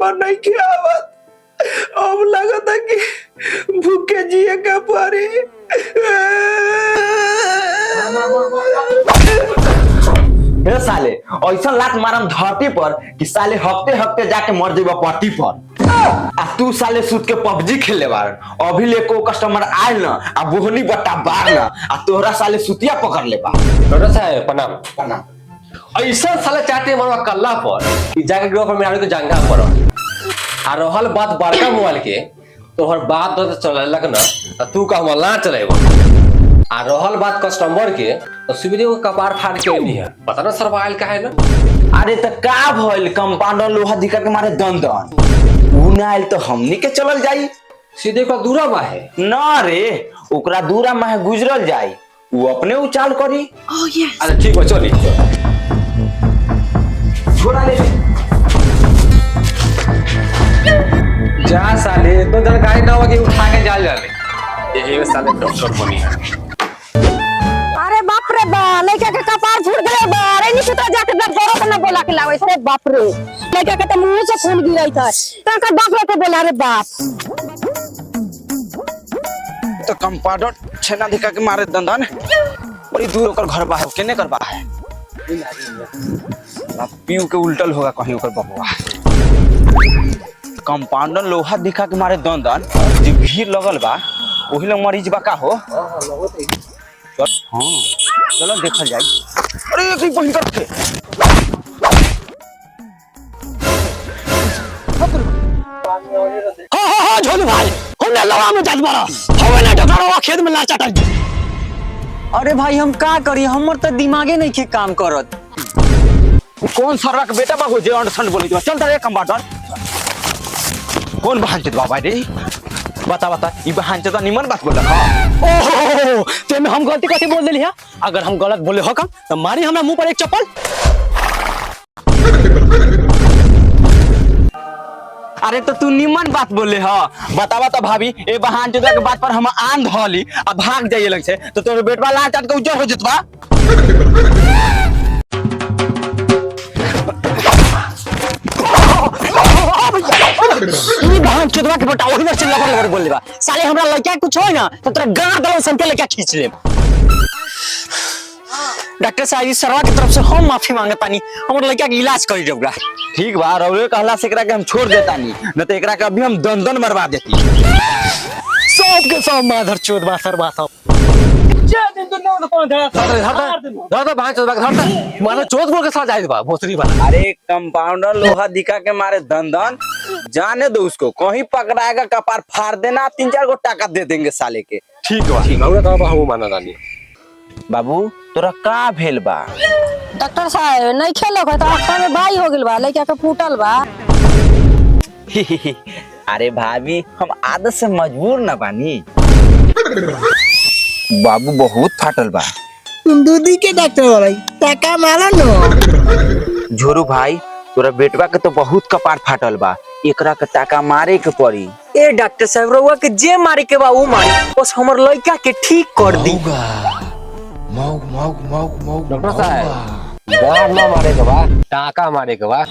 मुंह नहीं खियावत। अब लगता कि भूखे जिए का पड़ी। हे साले ऐसा लात मारम धरती पर कि साले हफ्ते हफ्ते जाके मर जेबा पट्टी पर। आ तू साले सूत के पबजी खेले बार अभी ले को कस्टमर आयल ना आ बोहनी बट्टा बार ना आ तोहरा साले सुतिया पकड़ ले बा। डॉक्टर साहब प्रणाम। प्रणाम। ऐसा साले चाहते मरवा कल्ला पर कि जाके ग्रुप में आने को जंगा पर आ रहल बात बड़का मोबाइल के तोहर बात तो चललक ना तू का मल्ला चलेबो आ रहल बात कस्टमर के तो सुविधे को कपार फाड़ के नहीं है पता ना सरवाइल का है ना। अरे त का भइल कंपाउंडर लोहा दिखा के मारे दन दन उ ना आइल तो हमनी के चलल जाई सीधे का दूरा बा है ना रे ओकरा दूरा में गुजरल जाई वो अपने उचाल करी। अरे ठीक बा चली छोड़ा ले जा साले तो जरा गाड़ी ना होगी उठा के जा ले यही साले डॉक्टर बनी है। अरे बाप रे बा लड़का के कपार फूट गए बा रे नी सुता जाके डॉक्टर को ना बोला के लावे रे बाप रे लड़का के तो मुंह से खून गिरई था तका डॉक्टर को बोला रे बाप तो कंपाउंडर छेना दिखा के मारे दंदन बड़ी दूर ओकर घर बा है केने करबा है पीऊ के उल्टल होगा कहीं ओकर बबुआ। कंपाउंडर लोहा दिखा के मारे दंदन जे भीड़ लगल बा ओही लग मरीज बा का हो। चल हां चलो देखल जाई। अरे एक बहिन करके हाँ झोलू भाई हमने लवा में जात मारा हवे ना डकरवा खेत में लाचा टाइट। अरे भाई हम का करी हमर तो दिमागे नहीं के काम करत। कौन सरवा के बेटा बा हो जे अंडरस्टैंड बोली चल रे कंपाउंडर कौन बहन चोद बाबा रे बता बता ई बहन चोद निमन बात बोल रहा। ओहो ते में हम गलती कैसे बोल देली है अगर हम गलत बोले हो कम तो मारी हमरा मुंह पर एक चप्पल। अरे तो तू निमन बात बोले ह बतावा तो भाभी ए बहन चोद के बात पर हम आन धली आ भाग जाइए लग से तो तोर बेटवा ला चाट के उज्जर हो जतवा। ई बहन चोदवा के बेटा ओही से लबर लबर बोल लेबा साले हमरा लड़का कुछ होय ना तो तोरा गाड़ दलो संते लड़का खींच ले। डॉक्टर साहब सरवा की तरफ से हम माफी मांगतानी हमर लड़का के इलाज कर देबला। ठीक बा रौले कहला से एकरा के हम छोड़ देतानी न तो एकरा के अभी हम दंदन मरवा देती। सब के सब माधर चोदवा सरवा सब जे दिन तो नौ कौन धरा धर भाई चोद धर मानो चोद बोल के साथ जाए बा भोसरी वाला। अरे कंपाउंडर लोहा दिखा के मारे दंदन जाने दो उसको कहीं पकड़ाएगा कपार फाड़ देना 3-4 गो टाका दे देंगे साले के। ठीक बा ठीक हमरा का बा हम माना जानी। बाबू तोरा का भेल बा। डॉक्टर साहब नहीं खेलो तो आंखा में बाई हो गेल बा लड़का के फूटल बा। अरे भाभी हम आदत से मजबूर न बानी। बाबू बहुत फाटल बा। तुम दूधी के डॉक्टर भाई टका मारा नो। झोरू भाई तोरा बेटवा के तो बहुत कपार फाटल बा एकरा के टाका मारे के पड़ी। ए डॉक्टर साहब रउआ के जे मारे के बा ऊ मारी बस हमर लड़का के ठीक कर दी। डॉक्टर साहब गाड़ ना मारे के बा टाका मारे के बा।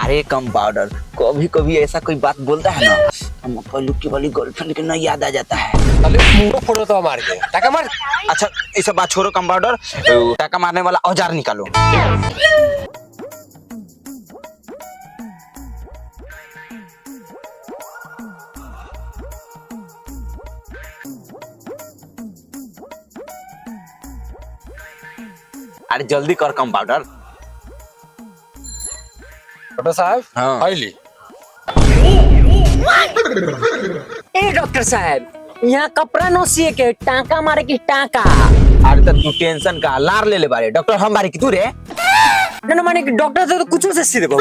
अरे कंपाउंडर कभी कभी ऐसा कोई बात बोलता है ना हम पहलू की वाली गर्लफ्रेंड के ना याद आ जाता है। अरे मुंह फोड़ो तो मार के टाका मार। अच्छा ऐसा बात छोड़ो कंपाउंडर टाका मारने वाला औजार निकालो। अरे जल्दी कर कंपाउंडर। डॉक्टर साहब हाँ। आइली ए डॉक्टर साहब यहाँ कपड़ा न सिए के टाका मारे की टाका। अरे तो तू टेंशन का लार ले बारे डॉक्टर हम बारे की तू रे न माने कि डॉक्टर से तो कुछ से सी देबो।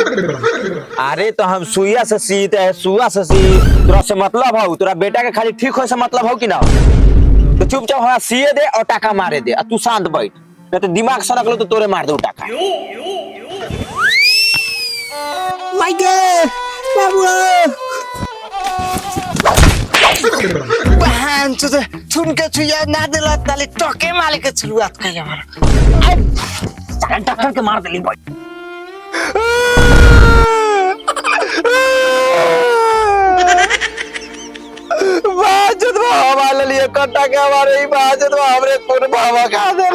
अरे तो हम सुइया से सीते है सुआ से सी तोरा से मतलब हो तोरा बेटा के खाली ठीक हो से मतलब हो कि ना तो चुपचाप हमरा सीए दे और टाका मारे दे तू शांत बैठ नहीं तो दिमाग सड़क लो तो तोरे मार दे टाका। माइके बाबू बहन चोद छुन के छुया ना देला ताले टके माले के शुरुआत कर हमारा डॉक्टर के मार देली भाई। हमारे लिए कट्टा के हमारे ही बात तो हमरे पूरे बाबा खा दे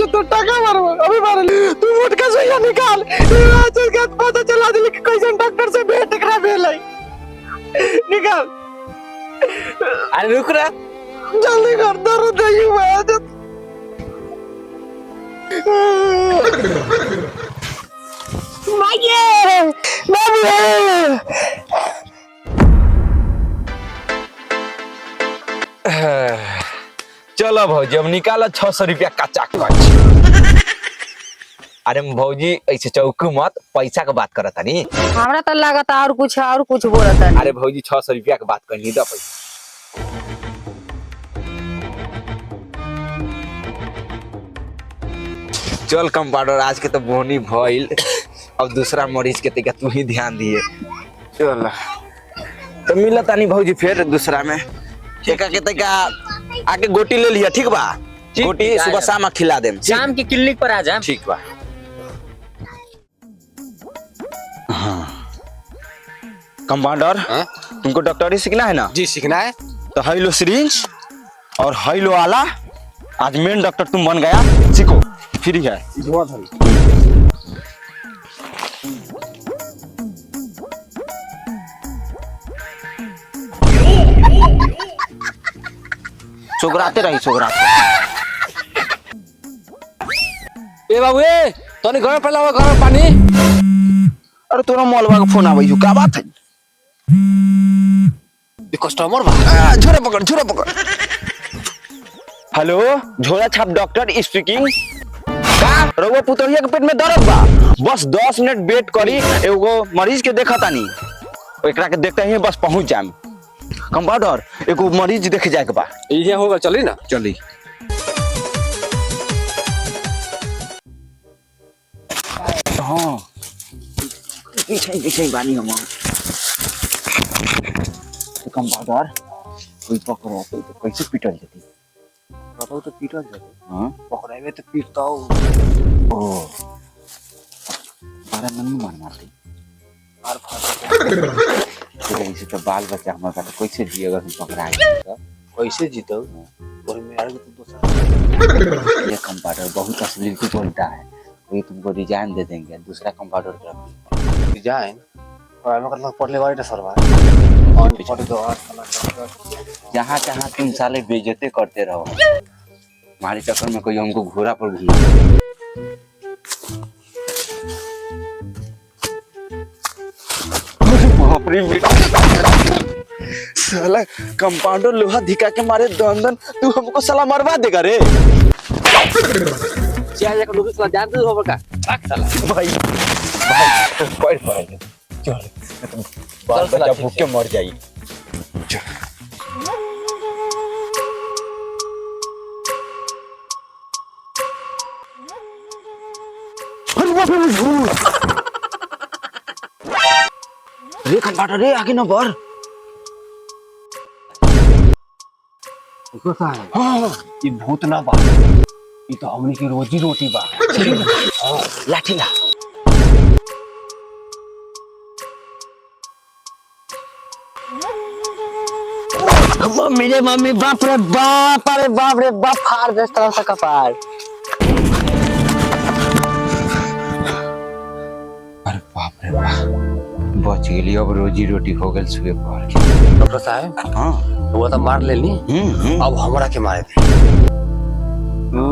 तो टाका मारो अभी मार तू उठ के सही निकाल पता चला दिल कि कैसे डॉक्टर से भेंट करा भेल निकाल। अरे रुक रहा जल्दी कर दर्द है ये बात माये बाबू चलो भौजी अब निकाला 600 रुपया कच्चा खर्च। अरे भौजी ऐसे चौकू मत पैसा का बात करता नहीं। हमरा तो लागत और कुछ बोलत है। अरे भौजी 600 रुपया का बात करनी दो पैसा। चल कंपाउंडर आज के तो बोनी भइल अब दूसरा मरीज के तक तू ही ध्यान दिए। चल तो मिलता नहीं भौजी फिर दूसरा में एका के तक आके गोटी ले लिया ठीक बा। गोटी सुबह शाम खिला दे शाम की क्लिनिक पर आ जा। ठीक बा। हाँ कंपाउंडर तुमको डॉक्टरी सीखना है ना? जी सीखना है। तो हाइलो सिरिंज और हाइलो आला आज मेन डॉक्टर तुम बन गया। सीखो फ्री है। सोगराते रही सोगराते। ए बाबू ए तोने घर पे लावा घर पानी। अरे तोरा मौलवा का फोन आवे का बात है? ये कस्टमर बा। झोरा पकड़। हेलो झोरा छाप डॉक्टर स्पीकिंग। का रउआ पुतरिया के पेट में दर्द बा? बस 10 मिनट वेट करी एगो मरीज के देखा तानी। एकरा के देखते ही बस पहुंच जाम। कंपाउंडर एगो मरीज देखे जाए के बा। ये होगा चली ना। चली हाँ पीछे बानी हम कंपाउंडर कोई पकड़ो तो कैसे पिटल जाती बताओ तो पिटल जाती। हाँ पकड़ावे तो पीटता ओ बारा मन मारती और ऐसे तो बाल बच्चा हमारा तो कैसे जी अगर हम पकड़ा कैसे जीतो और मेरे को तो दूसरा ये कंपाउंडर बहुत अश्लीलता बोलता है। वही तुमको डिजाइन दे देंगे दूसरा कंपाउंडर तरफ डिजाइन और हमें मतलब पढ़ले वाली सरवा जहाँ जहाँ तुम साले बेइज्जती करते रहो हमारे चक्कर में कोई हमको घोड़ा पर घूमा। साला कंपाउंडर लोहा धिका के मारे दंदन तू हमको साला मरवा देगा रे। चाहे एक दूसरा जानते हो का साला भाई पड़ चल बाल बच्चा भूख के मर जाई। रे कंपाउंडर रे आगे न बढ़। हाँ ये भूत ना बा ये तो हमनी की रोजी रोटी बा। लाठी ला मेरे मम्मी बाप रे बाप अरे बाप रे बाप फाड़ दे इस तरह से कपार। अरे बाप रे बाप बच गेली अब रोजी रोटी हो गेल सुबह पहर के। डॉक्टर साहब हाँ वो तो मार लेनी अब हमरा के मारे थे। तू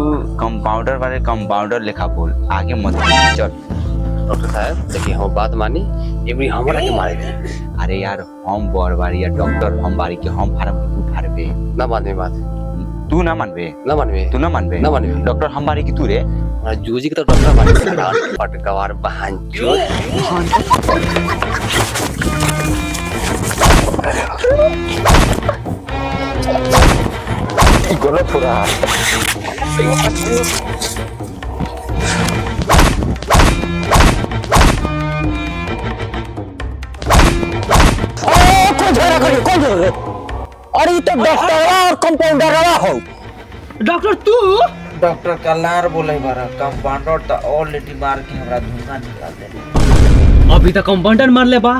कंपाउंडर वाले कंपाउंडर लिखा बोल आगे मत चल। डॉक्टर साहब देखिए हम बात मानी एवरी हमरा के मारे थे। अरे यार हम बरबारी या डॉक्टर हम बारी के हम फार्म तू फारबे ना मानवे बात तू ना मानबे ना मानवे तू ना मानबे ना मानबे डॉक्टर हम बारी की तू रे और जूजी के तो डॉक्टर मारे पटकवार बहन चोद। गोलो पूरा कौन झगड़ा करियो कौन झगड़ा? अरे ये तो डॉक्टर और कंपाउंडर हो। डॉक्टर तू डॉक्टर कल्लार बोले बारा कंपाउंडर तो ऑलरेडी मार के हमरा धुआं निकाल दे। अभी तक कंपाउंडर मार ले बा,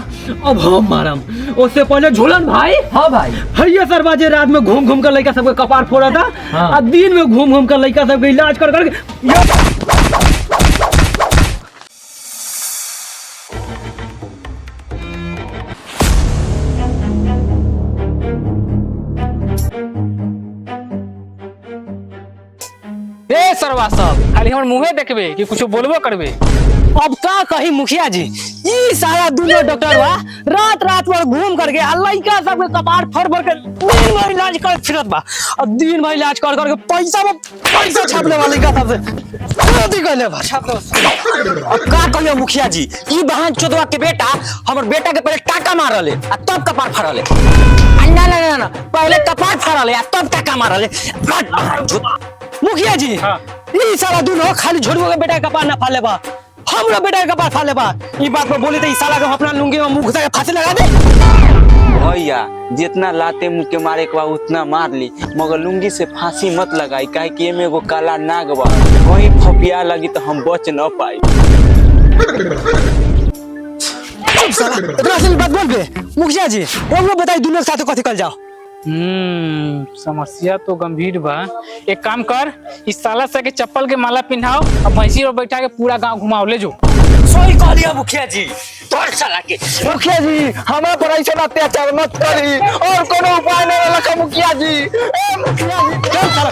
अब हम मारम। उससे पहले झूलन भाई। हाँ भाई। हैया सरबाजे रात में घूम घूम कर लड़का सबके कपार फोड़ा था। हाँ। और दिन में घूम घूम कर लड़का सबके इलाज कर करके ए सरवा सब खाली हमर मुंहे देखबे कि कुछ बोलबो करबे। अब का कही मुखिया जी, ई सारा दुनिया डॉक्टर बा रात रात भर घूम करके लड़का सबके कपार फर भर के दिन भर इलाज कर फिरत बा। और दिन भर इलाज कर करके पैसा छापले वाले का सबसे गलती करले बा छापले। अब का कहियो मुखिया जी, ई बहन चोदवा के बेटा हमर बेटा के पहले टाका मारले आ तब कपार फरले। ना पहले कपार फरले आ तब टाका मारले। मुखिया जी ई सारा दुनिया खाली झोड़ुआ के बेटा के कपार ना फाले बा, हमरा बेटा के कपार फाले बा। ई बात पर बोले तो ई साला के अपना लुंगी में मुंह घुसा के फांसी लगा दे। भैया जितना लाते मुंह के मारे के बा उतना मार ली, मगर लुंगी से फांसी मत लगाई, काहे कि एमे एगो काला नाग बा, कहीं फपिया लगी तो हम बच न पाई। साला इतना सी बात बोल बे। मुखिया जी वो बताई दुनिया के साथ कथि कर जाओ। समस्या तो गंभीर बा। एक काम कर, इस साला से के चप्पल के माला पिन्हाओ और भैंसी और बैठा के पूरा गांव घुमाओ ले जो। सही कह दिया मुखिया जी। तोर साला के मुखिया जी हमरा पर ऐसा अत्याचार मत करी, और कोनो उपाय नहीं रखा मुखिया जी। ए मुखिया जी चल साला